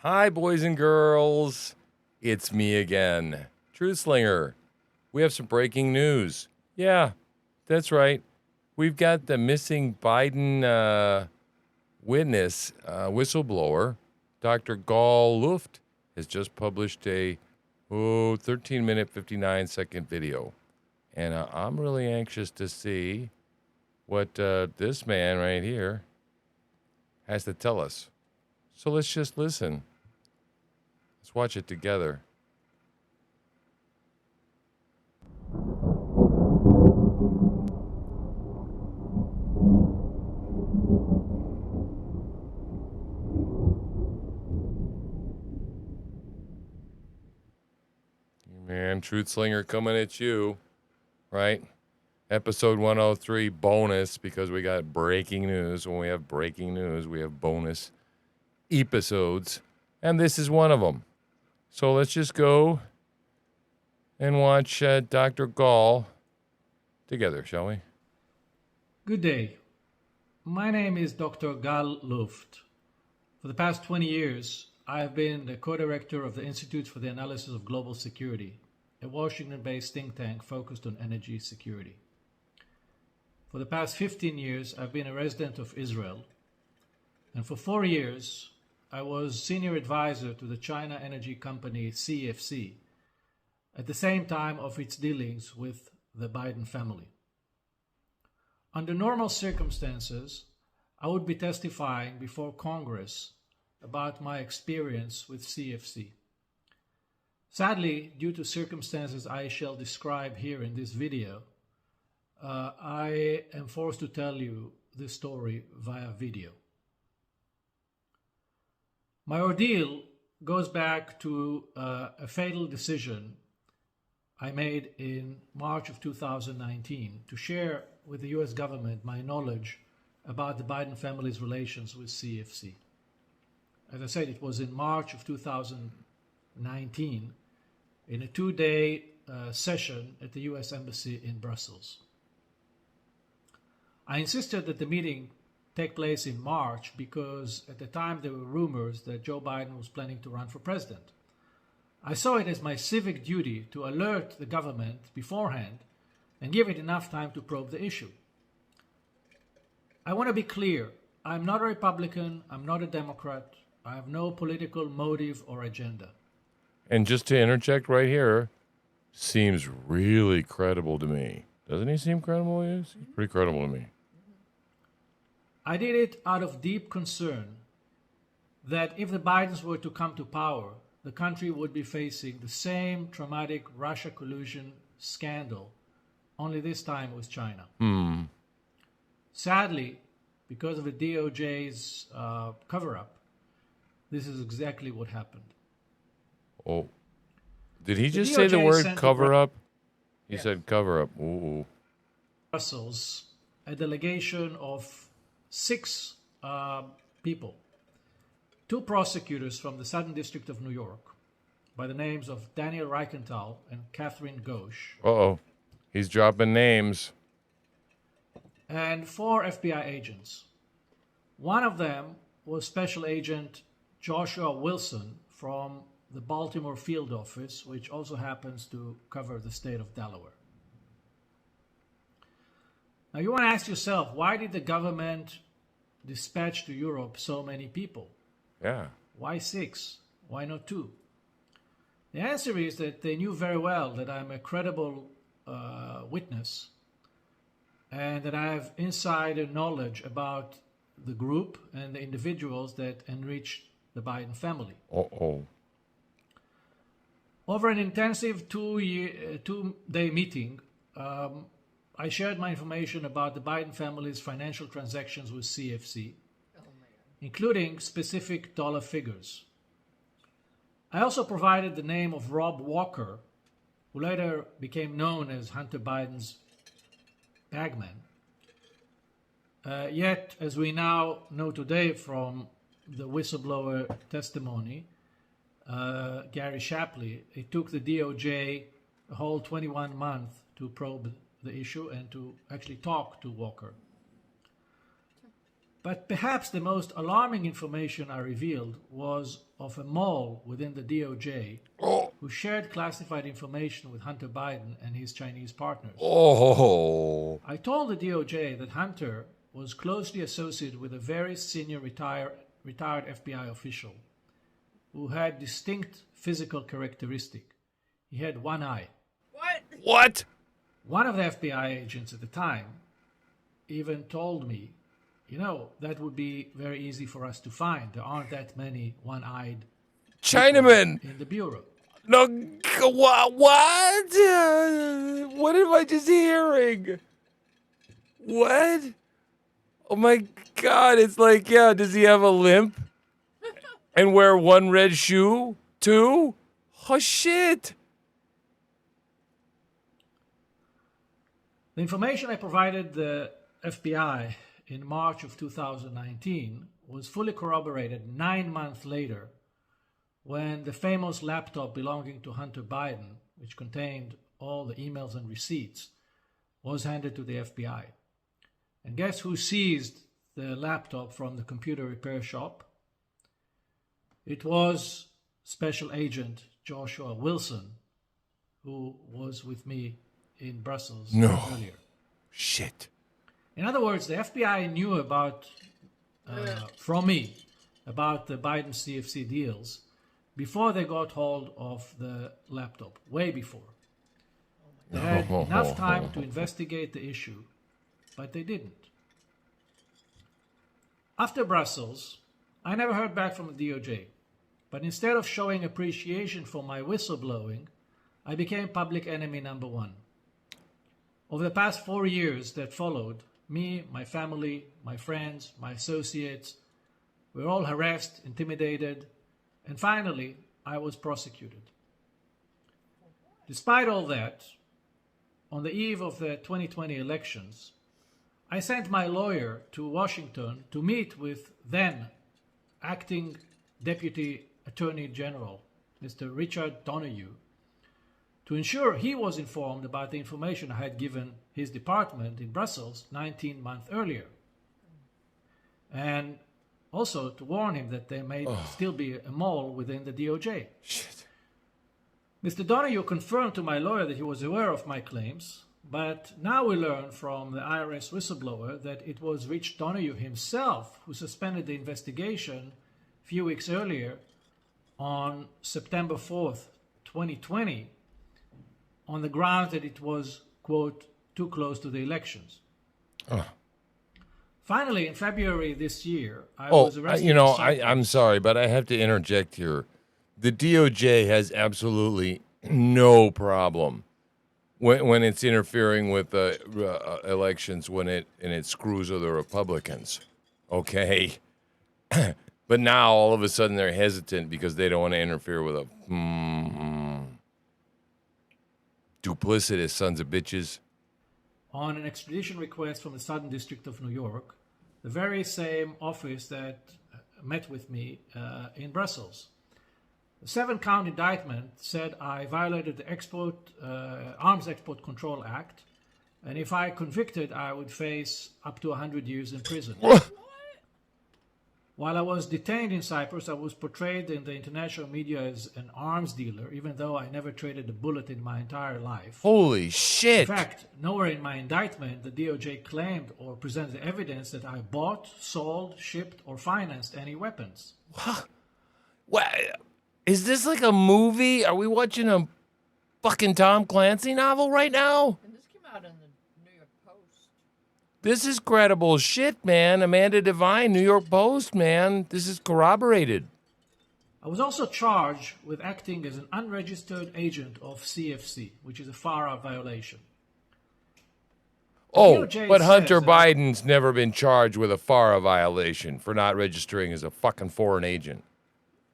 Hi, boys and girls. It's me again, Truth Slinger. We have some breaking news. Yeah, that's right. We've got the missing Biden witness, whistleblower, Dr. Gall Luft, has just published a 13-minute, 59-second video. And I'm really anxious to see what this man right here has to tell us. So let's just listen. Let's watch it together. Man, Truth Slinger coming at you, right? Episode 103 bonus because we got breaking news. When we have breaking news, we have bonus episodes. And this is one of them. So let's just go and watch Dr. Gall together, shall we? Good day. My name is Dr. Gal Luft. For the past 20 years, I have been the co-director of the Institute for the Analysis of Global Security, a Washington-based think tank focused on energy security. For the past 15 years, I've been a resident of Israel. And for 4 years, I was senior advisor to the China energy company CFC, at the same time of its dealings with the Biden family. Under normal circumstances, I would be testifying before Congress about my experience with CFC. Sadly, due to circumstances I shall describe here in this video, I am forced to tell you this story via video. My ordeal goes back to a fatal decision I made in March of 2019 to share with the US government my knowledge about the Biden family's relations with CFC. As I said, it was in March of 2019 in a 2-day session at the US Embassy in Brussels. I insisted that the meeting take place in March because at the time there were rumors that Joe Biden was planning to run for president. I saw it as my civic duty to alert the government beforehand and give it enough time to probe the issue. I want to be clear. I'm not a Republican. I'm not a Democrat. I have no political motive or agenda. And just to interject right here, seems really credible to me. Doesn't he seem credible? He is? He's pretty credible to me. I did it out of deep concern that if the Bidens were to come to power, the country would be facing the same traumatic Russia collusion scandal, only this time with China. Sadly, because of the DOJ's cover-up, this is exactly what happened. Oh, did he just say the word cover-up? He said cover-up. Ooh. Brussels, a delegation of 6 people, 2 prosecutors from the Southern District of New York by the names of Daniel Reichenthal and Catherine Ghosh. Uh-oh. He's dropping names. And 4 FBI agents. One of them was Special Agent Joshua Wilson from the Baltimore field office, which also happens to cover the state of Delaware. Now you want to ask yourself, why did the government dispatch to Europe so many people? Yeah. Why 6? Why not 2? The answer is that they knew very well that I'm a credible witness and that I have insider knowledge about the group and the individuals that enriched the Biden family. Uh-oh. Over an intensive 2-day meeting, I shared my information about the Biden family's financial transactions with CFC, including specific dollar figures. I also provided the name of Rob Walker, who later became known as Hunter Biden's bagman. Yet, as we now know today from the whistleblower testimony, Gary Shapley, it took the DOJ a whole 21 months to probe the issue and to actually talk to Walker. But perhaps the most alarming information I revealed was of a mole within the DOJ Oh, who shared classified information with Hunter Biden and his Chinese partners. oh, I told the DOJ that Hunter was closely associated with a very senior retired FBI official who had distinct physical characteristic. He had one eye. what? One of the FBI agents at the time even told me, that would be very easy for us to find. There aren't that many one-eyed Chinaman. in the Bureau. No, what? What am I just hearing? What? Oh my God! It's like, yeah. Does he have a limp? And wear one red shoe too? Oh shit! The information I provided the FBI in March of 2019 was fully corroborated 9 months later when the famous laptop belonging to Hunter Biden, which contained all the emails and receipts, was handed to the FBI. And guess who seized the laptop from the computer repair shop? It was Special Agent Joshua Wilson, who was with me in Brussels earlier. Shit. In other words, the FBI knew about, from me, about the Biden CFC deals before they got hold of the laptop, way before. They had enough time to investigate the issue, but they didn't. After Brussels, I never heard back from the DOJ, but instead of showing appreciation for my whistleblowing, I became public enemy number one. Over the past 4 years that followed, me, my family, my friends, my associates, we were all harassed, intimidated, and finally, I was prosecuted. Despite all that, on the eve of the 2020 elections, I sent my lawyer to Washington to meet with then acting Deputy Attorney General, Mr. Richard Donoghue, to ensure he was informed about the information I had given his department in Brussels 19 months earlier. And also to warn him that there may still be a mole within the DOJ. Shit. Mr. Donoghue confirmed to my lawyer that he was aware of my claims, but now we learn from the IRS whistleblower that it was Rich Donoghue himself who suspended the investigation a few weeks earlier on September 4th, 2020, on the grounds that it was, quote, too close to the elections. Finally, in February this year, I was arrested. I'm sorry, but I have to interject here. The DOJ has absolutely no problem when it's interfering with elections when it screws other Republicans. Okay, but now all of a sudden they're hesitant because they don't want to interfere with a duplicitous sons of bitches. On an extradition request from the Southern District of New York, the very same office that met with me in Brussels. The 7-count indictment said I violated the Arms Export Control Act, and if I convicted, I would face up to 100 years in prison. While I was detained in Cyprus, I was portrayed in the international media as an arms dealer, even though I never traded a bullet in my entire life. Holy shit. In fact, nowhere in my indictment the DOJ claimed or presented evidence that I bought, sold, shipped, or financed any weapons. What? Is this like a movie? Are we watching a fucking Tom Clancy novel right now? And this came out in the New York Post. This is credible shit, man. Amanda Devine, New York Post, man. This is corroborated. I was also charged with acting as an unregistered agent of CFC, which is a FARA violation. DOJ but Hunter says Biden's never been charged with a FARA violation for not registering as a fucking foreign agent.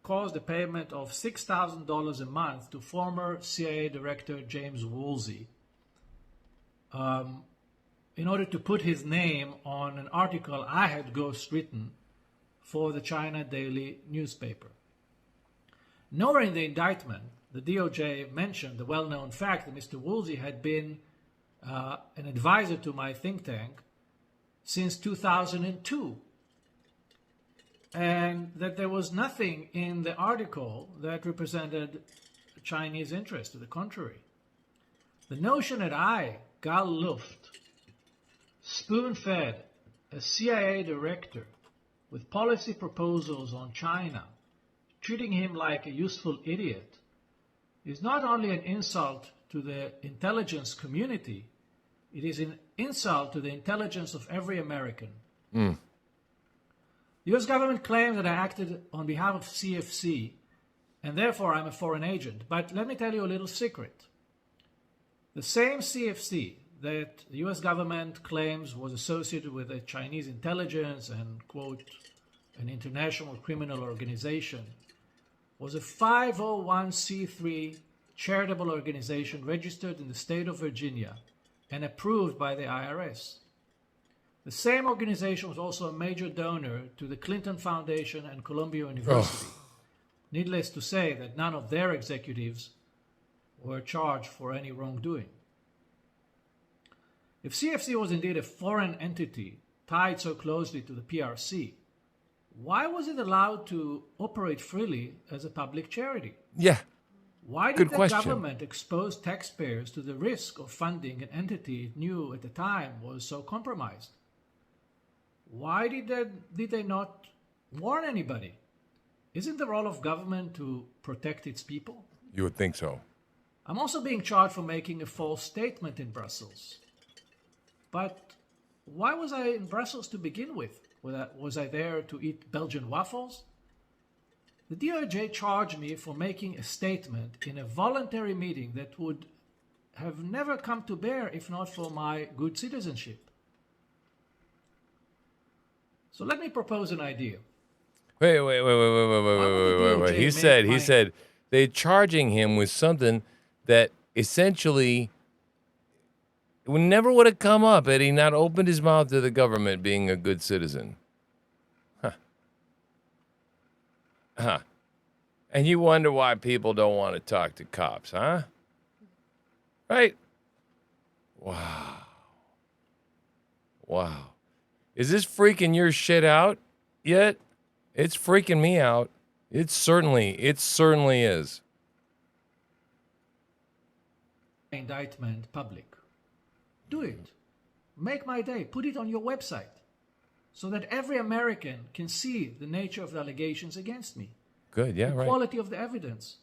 Caused a payment of $6,000 a month to former CIA Director James Woolsey in order to put his name on an article I had ghostwritten for the China Daily newspaper. Nowhere in the indictment, the DOJ mentioned the well-known fact that Mr. Woolsey had been an advisor to my think tank since 2002, and that there was nothing in the article that represented Chinese interest. To the contrary. The notion that I, Gal Luft, spoon-fed a CIA director with policy proposals on China, treating him like a useful idiot, is not only an insult to the intelligence community, it is an insult to the intelligence of every American. The US government claims that I acted on behalf of CFC, and therefore I'm a foreign agent. But let me tell you a little secret. The same CFC that the US government claims was associated with the Chinese intelligence and, quote, an international criminal organization, was a 501c3 charitable organization registered in the state of Virginia and approved by the IRS. The same organization was also a major donor to the Clinton Foundation and Columbia University. Needless to say that none of their executives were charged for any wrongdoing. If CFC was indeed a foreign entity tied so closely to the PRC, why was it allowed to operate freely as a public charity? Yeah. Why did Good the question. government expose taxpayers to the risk of funding an entity it knew at the time was so compromised? Why did they not warn anybody? Isn't the role of government to protect its people? You would think so. I'm also being charged for making a false statement in Brussels. But why was I in Brussels to begin with? Was I there to eat Belgian waffles? The DOJ charged me for making a statement in a voluntary meeting that would have never come to bear if not for my good citizenship. So let me propose an idea. Wait. DOJ He make said they're charging him with something that essentially never would have come up had he not opened his mouth to the government being a good citizen. And you wonder why people don't want to talk to cops, huh? Right? Wow. Is this freaking your shit out yet? It's freaking me out. It certainly is. Indictment public. Do it. Make my day. Put it on your website so that every American can see the nature of the allegations against me. Good, yeah, the right. quality of the evidence.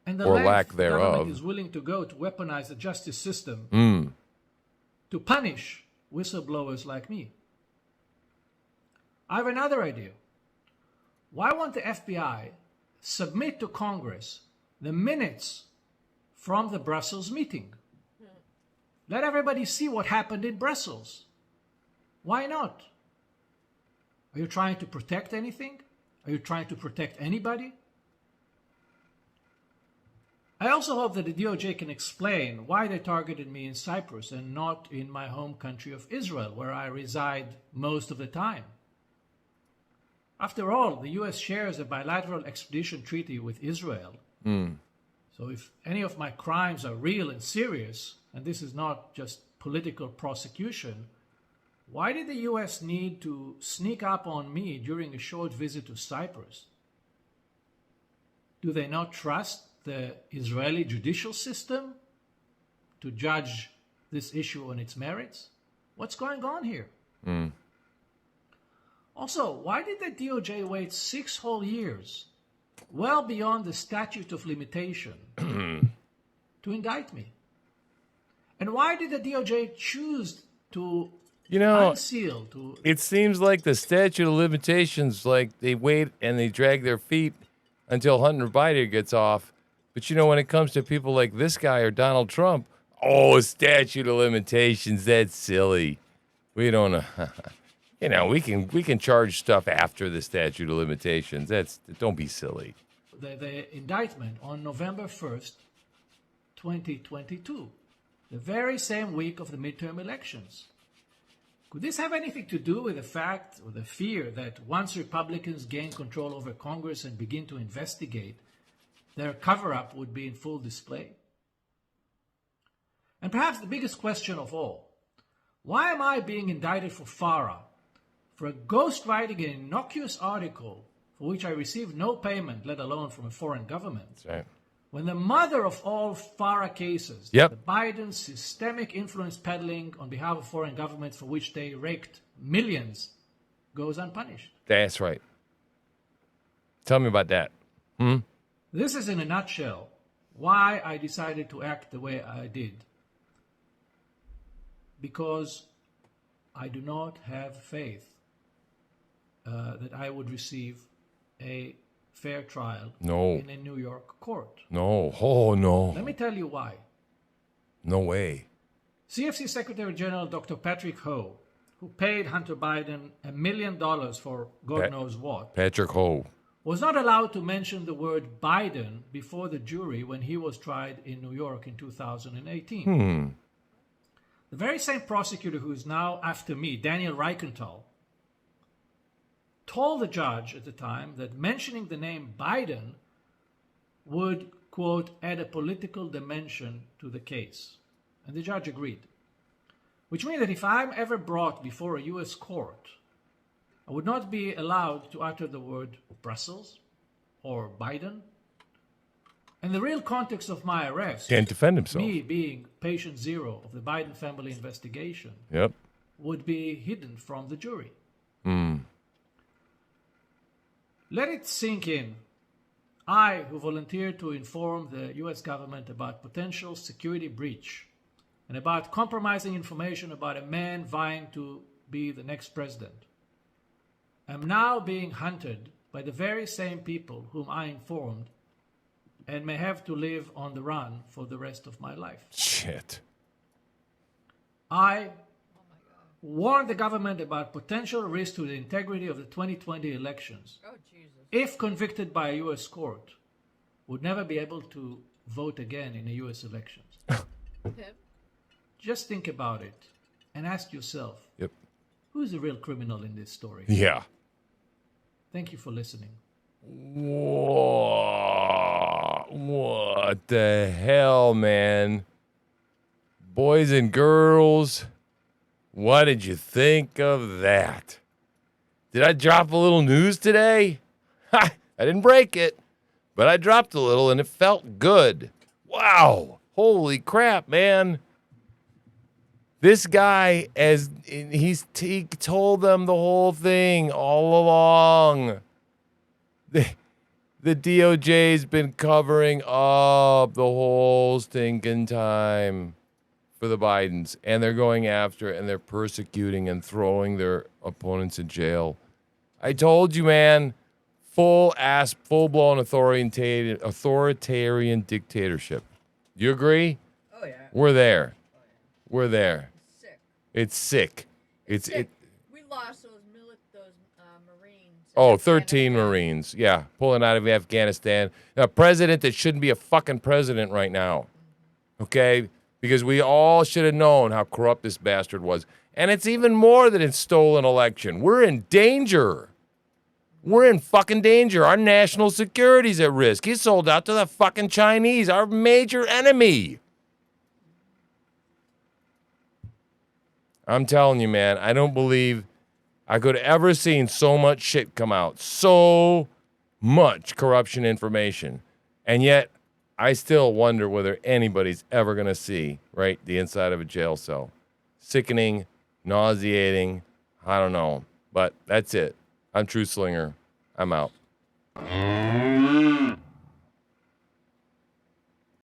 And the Or length lack the thereof. government is willing to go to weaponize the justice system to punish whistleblowers like me. I have another idea. Why won't the FBI submit to Congress the minutes from the Brussels meeting? Let everybody see what happened in Brussels. Why not? Are you trying to protect anything? Are you trying to protect anybody? I also hope that the DOJ can explain why they targeted me in Cyprus and not in my home country of Israel, where I reside most of the time. After all, the US shares a bilateral extradition treaty with Israel. So if any of my crimes are real and serious, and this is not just political prosecution, why did the US need to sneak up on me during a short visit to Cyprus? Do they not trust the Israeli judicial system to judge this issue on its merits? What's going on here? Also, why did the DOJ wait 6 whole years, well beyond the statute of limitation, to indict me? And why did the DOJ choose to unseal? It seems like the statute of limitations, like they wait and they drag their feet until Hunter Biden gets off. But when it comes to people like this guy or Donald Trump, statute of limitations, that's silly. We don't we can charge stuff after the statute of limitations. Don't be silly. The indictment on November 1st, 2022, the very same week of the midterm elections. Could this have anything to do with the fact or the fear that once Republicans gain control over Congress and begin to investigate, their cover-up would be in full display? And perhaps the biggest question of all, why am I being indicted for FARA, for ghostwriting an innocuous article for which I received no payment, let alone from a foreign government. That's right. When the mother of all FARA cases, Yep. the Biden systemic influence peddling on behalf of foreign governments for which they raked millions, goes unpunished. That's right. Tell me about that. This is, in a nutshell, why I decided to act the way I did. Because I do not have faith that I would receive a fair trial No. in a New York court. No. Oh, no. Let me tell you why. No way. CFC Secretary General Dr. Patrick Ho, who paid Hunter Biden $1 million for God knows what, Patrick Ho. was not allowed to mention the word Biden before the jury when he was tried in New York in 2018. The very same prosecutor who is now after me, Daniel Reichenthal, told the judge at the time that mentioning the name Biden would, quote, add a political dimension to the case. And the judge agreed. Which means that if I'm ever brought before a U.S. court, I would not be allowed to utter the word Brussels or Biden. And the real context of my arrest, Can't defend himself. me being patient zero of the Biden family investigation, Yep. would be hidden from the jury. Let it sink in. I, who volunteered to inform the U.S. government about potential security breach and about compromising information about a man vying to be the next president, am now being hunted by the very same people whom I informed and may have to live on the run for the rest of my life. Shit. I warned the government about potential risk to the integrity of the 2020 elections. Oh, Jesus. If convicted by a U.S. court, would never be able to vote again in the U.S. elections. Him? Just think about it and ask yourself, Yep. who's the real criminal in this story? Yeah. Thank you for listening. What the hell, man? Boys and girls, what did you think of that? Did I drop a little news today? Ha! I didn't break it, but I dropped a little and it felt good. Wow. Holy crap, man. This guy, he told them the whole thing all along. The DOJ's been covering up the whole stinking time for the Bidens, and they're going after it, and they're persecuting and throwing their opponents in jail. I told you, man, full-blown authoritarian dictatorship. You agree? Oh, yeah. We're there. We're there. Sick. It's sick. It's Sick. it. We lost those Marines. Oh, in 13 Afghanistan. Marines. Yeah, pulling out of Afghanistan. A president that shouldn't be a fucking president right now. Okay? Because we all should have known how corrupt this bastard was. And it's even more than a stolen election. We're in danger. We're in fucking danger. Our national security's at risk. He sold out to the fucking Chinese, our major enemy. I'm telling you, man, I don't believe I could have ever seen so much shit come out. So much corruption information. And yet, I still wonder whether anybody's ever going to see, right, the inside of a jail cell. Sickening, nauseating, I don't know. But that's it. I'm True Slinger. I'm out.